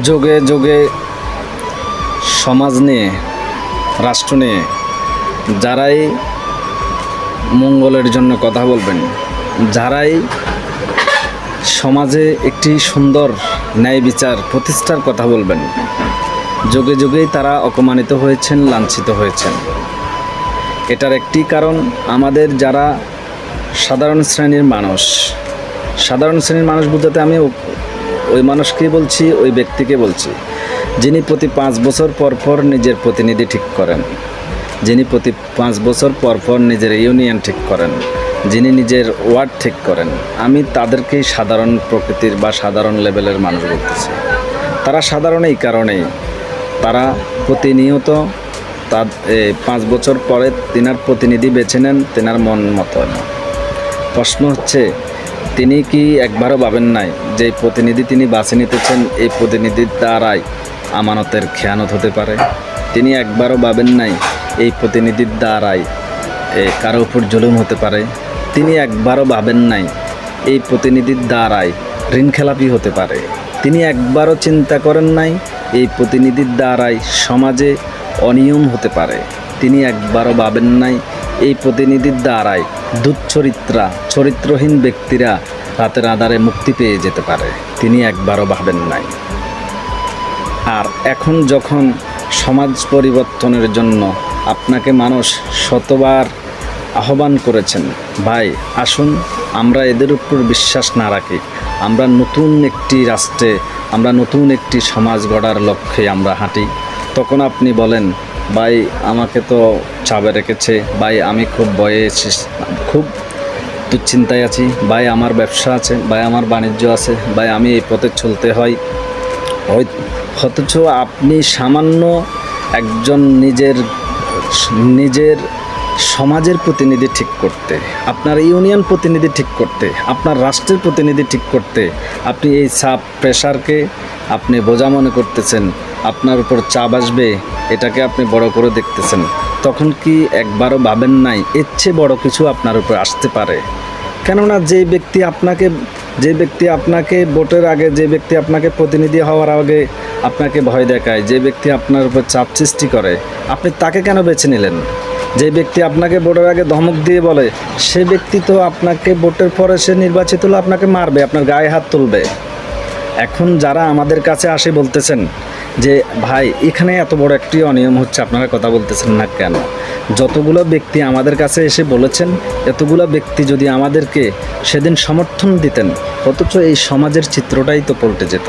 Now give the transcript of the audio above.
যোগে যোগে সমাজ নিয়ে, রাষ্ট্র নিয়ে যারাই মঙ্গলের জন্য কথা বলবেন, যারাই সমাজে একটি সুন্দর ন্যায় বিচার প্রতিষ্ঠার কথা বলবেন, যোগে যোগেই তারা অপমানিত হয়েছেন, লাঞ্ছিত হয়েছেন। এটার একটি কারণ আমাদের যারা সাধারণ শ্রেণীর মানুষ বলতে আমি ওই মানুষকেই বলছি, ওই ব্যক্তিকে বলছি যিনি প্রতি 5 বছর পর পর নিজের প্রতিনিধি ঠিক করেন, যিনি প্রতি 5 বছর পর পর নিজের ইউনিয়ন ঠিক করেন, যিনি নিজের ওয়ার্ড ঠিক করেন। আমি তাদেরকেই সাধারণ প্রকৃতির বা সাধারণ লেভেলের মানুষ বলতেছি। তারা সাধারণ এই কারণেই, তারা প্রতিনিয়ত 5 বছর পরে তিনার প্রতিনিধি বেছে নেন তিনার মন মতো। প্রশ্ন হচ্ছে, তিনি কি একবারও ভাবেন নাই যে প্রতিনিধি তিনি বাছে নিতেছেন, এই প্রতিনিধির দ্বারাই আমানতের খেয়ানত হতে পারে? তিনি একবারও ভাবেন নাই এই প্রতিনিধির দ্বারাই কারো উপর জুলুম হতে পারে? তিনি একবারও ভাবেন নাই এই প্রতিনিধির দ্বারাই ঋণখেলাপি হতে পারে? তিনি একবারও চিন্তা করেন নাই এই প্রতিনিধির দ্বারাই সমাজে অনিয়ম হতে পারে? তিনি একবারও ভাবেন নাই এই প্রতিনিধির দ্বারাই চরিত্রহীন ব্যক্তিরা রাতের আঁধারে মুক্তি পেয়ে যেতে পারে? তিনি একবারও ভাবেন নাই। আর এখন যখন সমাজ পরিবর্তনের জন্য আপনাকে মানুষ শতবার আহ্বান করেছেন, ভাই আসুন আমরা এদের উপর বিশ্বাস না রাখি, আমরা নতুন একটি রাষ্ট্রে, আমরা নতুন একটি সমাজ গড়ার লক্ষ্যে আমরা হাঁটি, তখন আপনি বলেন, ভাই আমাকে তো চাপে রেখেছে, ভাই আমি খুব ভয়ে খুব দুশ্চিন্তায় আছি, ভাই আমার ব্যবসা আছে, ভাই আমার বাণিজ্য আছে, ভাই আমি এই পথে চলতে হয়। অথচ আপনি সামান্য একজন নিজের সমাজের প্রতিনিধি ঠিক করতে, আপনার ইউনিয়ন প্রতিনিধি ঠিক করতে, আপনার রাষ্ট্রের প্রতিনিধি ঠিক করতে আপনি এই চাপ প্রেশারকে আপনি বোঝা মনে করতেছেন, আপনার উপর চাপ আসবে এটাকে আপনি বড় করে দেখতেছেন। তখন কি একবারও ভাবেন নাই এর চেয়ে বড় কিছু আপনার উপর আসতে পারে? কেননা যে ব্যক্তি আপনাকে ভোটের আগে, যে ব্যক্তি আপনাকে প্রতিনিধি হওয়ার আগে আপনাকে ভয় দেখায়, যে ব্যক্তি আপনার উপর চাপ সৃষ্টি করে, আপনি তাকে কেন বেছে নিলেন? যে ব্যক্তি আপনাকে ভোটের আগে ধমক দিয়ে বলে, সে ব্যক্তি তো আপনাকে ভোটের পরে সে নির্বাচিত হলে আপনাকে মারবে, আপনার গায়ে হাত তুলবে। এখন যারা আমাদের কাছে আসে বলতেছেন যে ভাই এখানে এত বড় একটি অনিয়ম হচ্ছে, আপনারা কথা বলতেছেন না কেন? যতগুলো ব্যক্তি আমাদের কাছে এসে বলেছেন, এতগুলো ব্যক্তি যদি আমাদেরকে সেদিন সমর্থন দিতেন, অথচ এই সমাজের চিত্রটাই তো পাল্টে যেত।